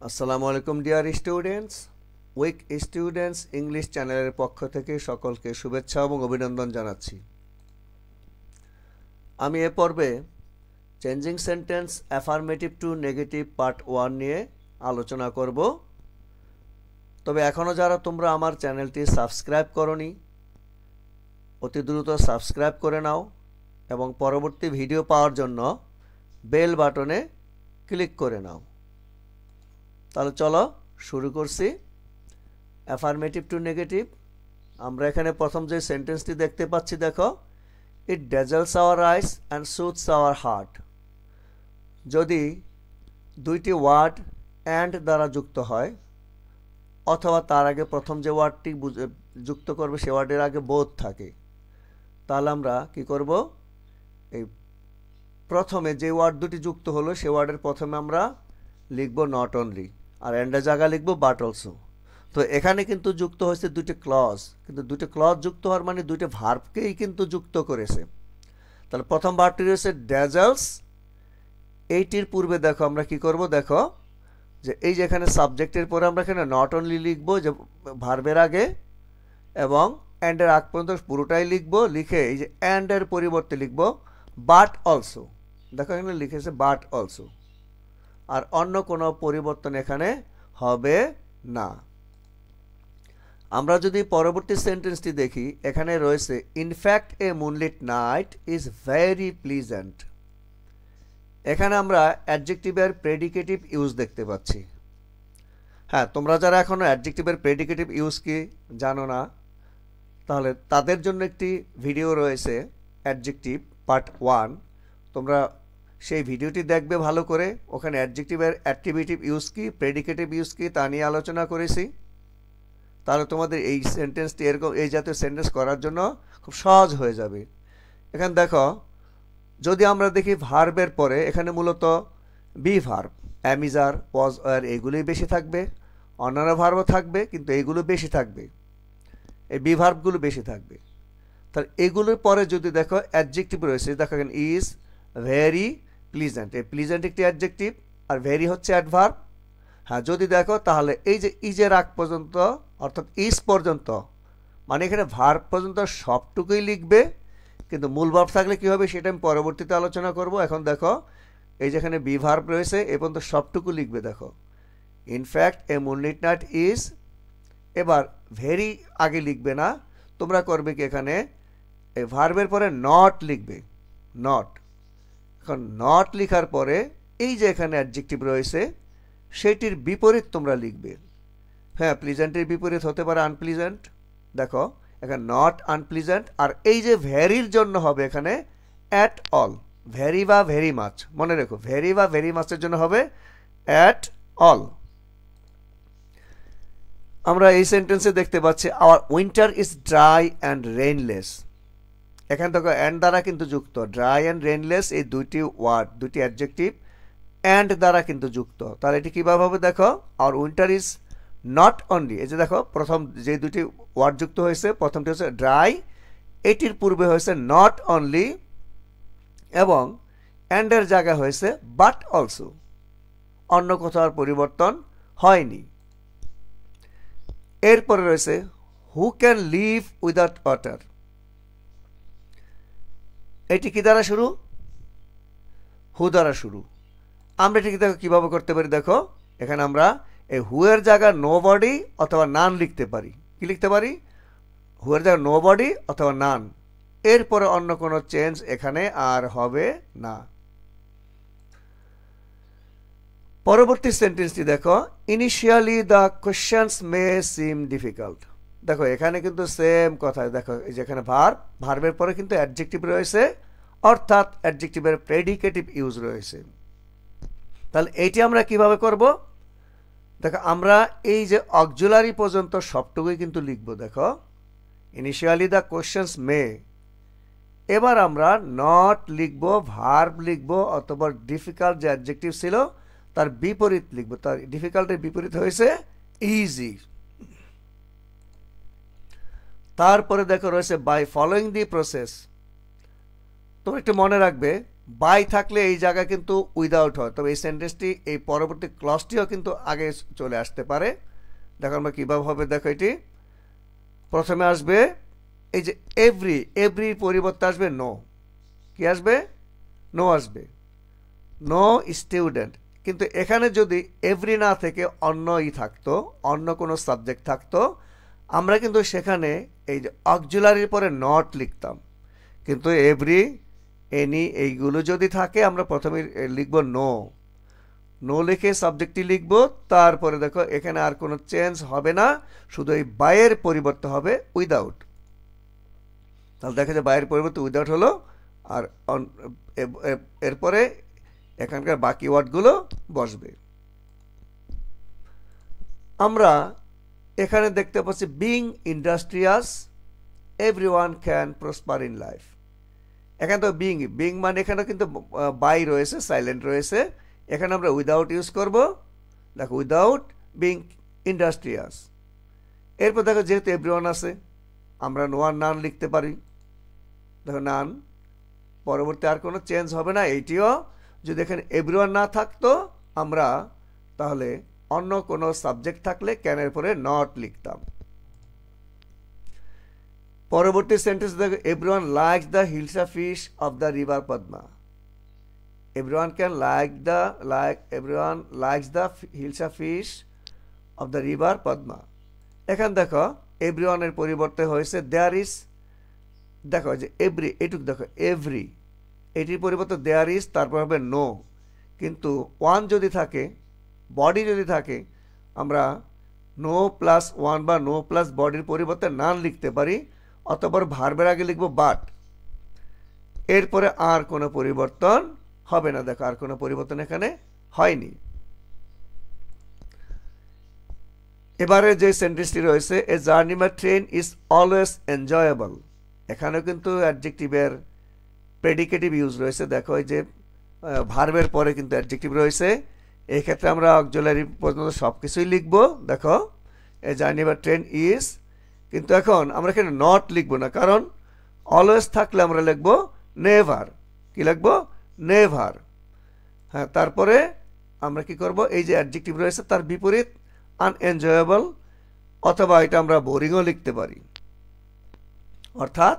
আসসালামু আলাইকুম dear students, week students English চ্যানেলের পক্ষ থেকে সকলকে শুভেচ্ছা এবং অভিনন্দন জানাচ্ছি। আমি এ পর্বে changing sentence affirmative two negative part 1 নিয়ে আলোচনা করব। তবে এখনও যারা তোমরা আমার চ্যানেলটি সাবস্ক্রাইব করনি, অতি দ্রুত সাবস্ক্রাইব করে নাও এবং পরবর্তী ভিডিও পাওয়ার জন্য বেল বাটনে ক্লিক করে নাও। তাহলে চলো শুরু করছি। অ্যাফার্মেটিভ টু নেগেটিভ, আমরা এখানে প্রথম যে সেন্টেন্সটি দেখতে পাচ্ছি, দেখো, it dazzles our eyes and soothes our heart. যদি দুইটি ওয়ার্ড অ্যান্ড দ্বারা যুক্ত হয় অথবা তার আগে প্রথম যে ওয়ার্ডটি যুক্ত করবে সে ওয়ার্ডের আগে বোথ থাকে, তাহলে আমরা কি করব, এই প্রথমে যে ওয়ার্ড দুটি যুক্ত হলো সে ওয়ার্ডের প্রথমে আমরা লিখব নট অনলি, আর এন্ডের জায়গা লিখব বাট অলসো। তো এখানে কিন্তু যুক্ত হয়েছে দুটি ক্লজ, কিন্তু দুটি ক্লজ যুক্ত হওয়ার মানে দুটি ভার্বকেই কিন্তু যুক্ত করেছে। তাহলে প্রথম ভার্বটি রয়েছে ডেজলস। এইটির পূর্বে দেখো আমরা কি করব, দেখো যে এই যে এখানে সাবজেক্টের পরে আমরা এখানে নট অনলি লিখব যে ভার্বের আগে, এবং অ্যান্ডের আগ পর্যন্ত পুরোটাই লিখব, লিখে এই যে অ্যান্ডের পরিবর্তে লিখব বাট অলসো। দেখো এখানে লিখেছে বাট অলসো, আর অন্য কোনো পরিবর্তন এখানে হবে না। আমরা যদি পরবর্তী সেন্টেন্সটি দেখি, এখানে রয়েছে in fact A moonlit night is very pleasant. এখানে আমরা অ্যাডজেক্টিভের প্রেডিকেটিভ ইউজ দেখতে পাচ্ছি। হ্যাঁ, তোমরা যারা এখনও অ্যাডজেক্টিভের প্রেডিকেটিভ ইউজ কি জানো না, তাহলে তাদের জন্য একটি ভিডিও রয়েছে অ্যাডজেক্টিভ পার্ট 1, তোমরা সেই ভিডিওটি দেখবে ভালো করে। ওখানে অ্যাডজেক্টিভের অ্যাট্রিবিউটিভ ইউজ কি, প্রেডিকেটিভ ইউজ কি তা নিয়ে আলোচনা করেছি। তাহলে তোমাদের এই সেন্টেন্সটি এরকম এই জাতীয় সেন্টেন্স করার জন্য খুব সহজ হয়ে যাবে। এখানে দেখো, যদি আমরা দেখি ভার্বের পরে এখানে মূলত be verb, am is are, was, were এগুলোই বেশি থাকবে। অন্যান্য ভার্বও থাকবে, কিন্তু এইগুলো বেশি থাকবে, এই বি ভার্বগুলো বেশি থাকবে। তাহলে এগুলোর পরে যদি দেখো অ্যাডজেক্টিভ রয়েছে, দেখো এখানে ইজ ভেরি প্লিজেন্ট, এই প্লিজেন্ট একটি অ্যাডজেক্টিভ আর ভেরি হচ্ছে অ্যাডভার্ব। হ্যাঁ, যদি দেখো তাহলে এই যে ইজের আগ পর্যন্ত অর্থাৎ ইজ পর্যন্ত, মানে এখানে ভার্ব পর্যন্ত সবটুকুই লিখবে, কিন্তু মূল ভার্ব থাকলে কী হবে সেটা আমি পরবর্তীতে আলোচনা করব। এখন দেখো এই যেখানে বি ভার্ব রয়েছে এ পর্যন্ত সবটুকু লিখবে। দেখো in fact A moonlit night is, এবার ভেরি আগে লিখবে না, তোমরা করবে কি এখানে এই ভার্বের পরে নট লিখবে, নট। এখন নট লেখার পরে এই যে এখানে অ্যাডজেক্টিভ রয়েছে সেটির বিপরীত তোমরা লিখবে। হ্যাঁ, প্লিজেন্টের বিপরীত হতে পারে আনপ্লিজেন্ট। দেখো এখানে নট আনপ্লিজেন্ট, আর এই যে ভেরির জন্য হবে এখানে অ্যাট অল, ভেরি বা ভেরি মাচ, মনে রেখো ভেরি বা ভেরি মাচের জন্য হবে অ্যাট অল। আমরা এই সেন্টেন্সে দেখতে পাচ্ছি our winter is dry and rainless. এখানে দেখো অ্যান্ড দ্বারা কিন্তু যুক্ত, ড্রাই অ্যান্ড রেইনলেস এই দুইটি ওয়ার্ড, দুইটি অ্যাডজেক্টিভ অ্যান্ড দ্বারা কিন্তু যুক্ত। তাহলে এটি কীভাবে হবে, দেখো our winter is not only, এই যে দেখো প্রথম যে দুটি ওয়ার্ড যুক্ত হয়েছে, প্রথমটি হচ্ছে ড্রাই, এটির পূর্বে হয়েছে নট অনলি, এবং অ্যান্ডের জায়গা হয়েছে বাট অলসো, অন্য কোথাও পরিবর্তন হয়নি। এরপরে রয়েছে who can live without water. এটি কি দ্বারা শুরু, হু দ্বারা শুরু। আমরা এটিকে দেখো কীভাবে করতে পারি, দেখো এখানে আমরা এই হুয়ের জায়গায় নো বডি অথবা নান লিখতে পারি। কি লিখতে পারি, হুয়ের জায়গায় নো বডি অথবা নান, এরপরে অন্য কোনো চেঞ্জ এখানে আর হবে না। পরবর্তী সেন্টেন্সটি দেখো, initially the questions May SIM difficult. দেখো এখানে কিন্তু সেম কথা, দেখো এই যেখানে ভার্বের পরে কিন্তু অ্যাডজেক্টিভ রয়েছে, অর্থাৎ অ্যাডজেক্টিভের প্রেডিকেটিভ ইউজ রয়েছে। তাহলে এইটি আমরা কিভাবে করব, দেখো আমরা এই যে অক্সিলারি পর্যন্ত সবটুকুই কিন্তু লিখব। দেখো ইনিশিয়ালি দ্য কোয়েশ্চেন্স মে, এবার আমরা নট লিখব, ভার্ব লিখব, অথবা ডিফিকাল্ট যে অ্যাডজেক্টিভ ছিল তার বিপরীত লিখব। তার ডিফিকাল্টের বিপরীত হয়েছে ইজি। তারপরে দেখো রয়েছে বাই ফলোয়িং দি প্রসেস। তোমরা একটু মনে রাখবে বাই থাকলে এই জায়গা কিন্তু উইদাউট হয়, তবে এই সেন্টেন্সটি এই পরবর্তী ক্লজটিও কিন্তু আগে চলে আসতে পারে। দেখো আমরা কীভাবে হবে, দেখো এটি প্রথমে আসবে এই যে এভরির পরিবর্তে আসবে নো। কি আসবে? নো আসবে, নো স্টুডেন্ট। কিন্তু এখানে যদি এভরি না থেকে অন্য থাকতো, অন্য কোনো সাবজেক্ট থাকতো, আমরা কিন্তু সেখানে এই যে অক্সিলারির পরে নট লিখতাম। কিন্তু এভরি, এনি এইগুলো যদি থাকে আমরা প্রথমে লিখব নো। নো লিখে সাবজেক্টটি লিখব, তারপরে দেখো এখানে আর কোনো চেঞ্জ হবে না, শুধু এই বাইয়ের পরিবর্তে হবে উইদাউট। তাহলে দেখা যায় বাইয়ের পরিবর্তে উইদাউট হলো, আর এরপরে এখানকার বাকি ওয়ার্ডগুলো বসবে। আমরা এখানে দেখতে পাচ্ছি being industrious everyone can prosper in life. এখানে তো বিং মানে এখানে কিন্তু বাই রয়েছে, সাইলেন্ট রয়েছে, এখানে আমরা উইদাউট ইউজ করব। দেখো উইদাউট বিং ইন্ডাস্ট্রিয়াস। এরপর দেখো যেহেতু এভরিওয়ান আছে আমরা নো আর নান লিখতে পারি। দেখো নান, পরবর্তী আর কোনো চেঞ্জ হবে না। এইটিও যদি এখানে এভরিওয়ান না থাকতো আমরা তাহলে অন্য কোনো সাবজেক্ট থাকলে ক্যানের পরে নট লিখতাম। পরবর্তী সেন্টেন্স দেখো everyone likes the hilsa fish of the river Padma. Everyone likes the hilsa fish of the river Padma. এখানে দেখো এভরিওয়ানের পরিবর্তে হয়েছে দেয়ার ইজ। দেখো যে এভরি, এটুকু দেখো এভরি, এটির পরিবর্তে দেয়ার ইজ, তারপর হবে নো। কিন্তু ওয়ান যদি থাকে, বডি যদি থাকে, আমরা নো প্লাস ওয়ান বা নো প্লাস বডির পরিবর্তে নান লিখতে পারি, অতঃপর ভার্বের আগে লিখব বাট। এরপরে আর কোনো পরিবর্তন হবে না। দেখো আর কোনো পরিবর্তন এখানে হয়নি। এবারে যে সেন্টেন্সটি রয়েছে a journey by train is always enjoyable. এখানেও কিন্তু অ্যাডজেক্টিভের প্রেডিকেটিভ ইউজ রয়েছে। দেখো এই যে ভার্বের পরে কিন্তু অ্যাডজেক্টিভ রয়েছে, এই ক্ষেত্রে আমরা অক্সিলারি পর্যন্ত সব কিছুই লিখব। দেখো a journey by train is, কিন্তু এখন আমরা এখানে নট লিখবো না, কারণ অলওয়েজ থাকলে আমরা লিখব নেভার। কি লিখব? নেভার। হ্যাঁ, তারপরে আমরা কি করব, এই যে অ্যাডজেক্টিভ রয়েছে তার বিপরীত আনএনজয়েবল, অথবা এটা আমরা বোরিংও লিখতে পারি। অর্থাৎ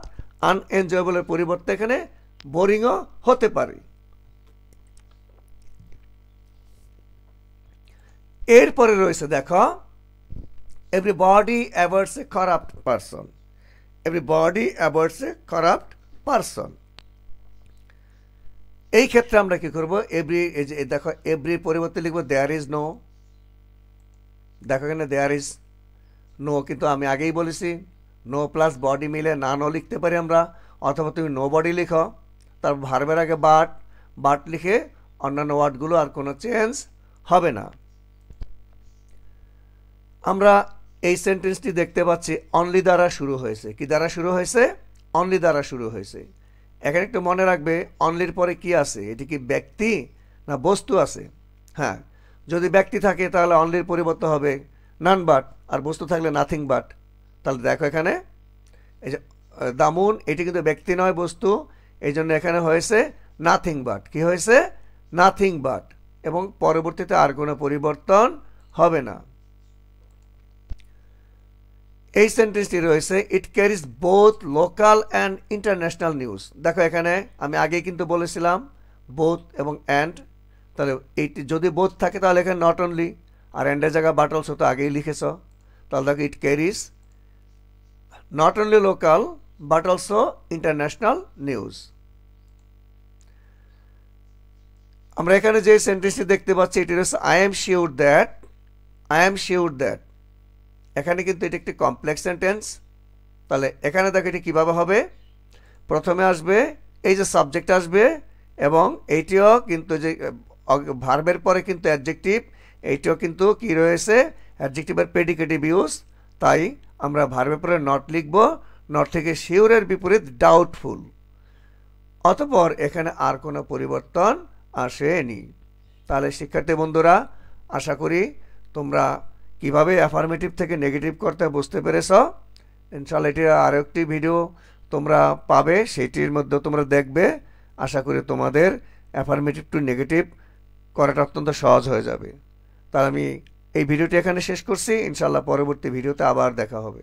আনএনজয়েবলের পরিবর্তে এখানে বোরিংও হতে পারে। এরপরে রয়েছে দেখো এভরিবডি অ্যাভয়েডস এ কারাপ্ট পারসন। এভরিবডি অ্যাভয়েডস এ কারাপ্ট পারসন। এই ক্ষেত্রে আমরা কি করব, এভরি, দেখো এভরির পরিবর্তে লিখব দেয়ার ইজ নো। দেখো এখানে দেয়ার ইজ নো, কিন্তু আমি আগেই বলেছি নো প্লাস বডি মিলে নানও লিখতে পারি আমরা, অথবা তুমি নো বডি লিখো, তারপর ভার্বের আগে বাট লিখে অন্যান্য ওয়ার্ডগুলো আর কোনো চেঞ্জ হবে না। আমরা এই সেন্টেন্সটি দেখতে পাচ্ছি অনলি দ্বারা শুরু হয়েছে। কি দ্বারা শুরু হয়েছে? অনলি দ্বারা শুরু হয়েছে। এখানে একটু মনে রাখবে অনলির পরে কি আছে, এটি কি ব্যক্তি না বস্তু আছে? হ্যাঁ, যদি ব্যক্তি থাকে তাহলে অনলির পরিবর্তে হবে নান বাট, আর বস্তু থাকলে নাথিং বাট। তাহলে দেখো এখানে এই যে দামুন, এটি কিন্তু ব্যক্তি নয় বস্তু, এই জন্য এখানে হয়েছে নাথিং বাট। কি হয়েছে? নাথিং বাট, এবং পরবর্তীতে আর কোনো পরিবর্তন হবে না। এই সেন্টেন্সটি রয়েছে it carries both local and international news. দেখো এখানে আমি আগেই কিন্তু বলেছিলাম বোথ এবং অ্যান্ড, তাহলে এইটি যদি বোথ থাকে তাহলে এখানে নট অনলি, আর অ্যান্ডের জায়গায় বাট অলসো তো আগেই লিখেছ। তাহলে দেখো it carries not only local but also international news. আমরা এখানে যে সেন্টেন্সটি দেখতে পাচ্ছি এটি রয়েছে I am sure that. I am sure that, এখানে কিন্তু এটি একটি কমপ্লেক্স সেন্টেন্স। তাহলে এখানে দেখো এটি কীভাবে হবে, প্রথমে আসবে এই যে সাবজেক্ট আসবে, এবং এইটিও কিন্তু যে ভার্বের পরে কিন্তু অ্যাডজেক্টিভ, এইটিও কিন্তু কি রয়েছে, অ্যাডজেক্টিভের প্রেডিকেটিভ ইউজ। তাই আমরা ভার্বের পরে নট লিখব, নট থেকে শিওরের বিপরীত ডাউটফুল। অতঃপর এখানে আর কোনো পরিবর্তন আসেনি। তাহলে শিক্ষার্থী বন্ধুরা, আশা করি তোমরা কিভাবে অ্যাফার্মেটিভ থেকে নেগেটিভ করতে বুঝতে পেরেছ। ইনশাআল্লাহ এটির আরও একটি ভিডিও তোমরা পাবে, সেটির মধ্যে তোমরা দেখবে আশা করি তোমাদের অ্যাফার্মেটিভ টু নেগেটিভ করাটা অত্যন্ত সহজ হয়ে যাবে। তাহলে আমি এই ভিডিওটি এখানে শেষ করছি। ইনশাআল্লাহ পরবর্তী ভিডিওতে আবার দেখা হবে।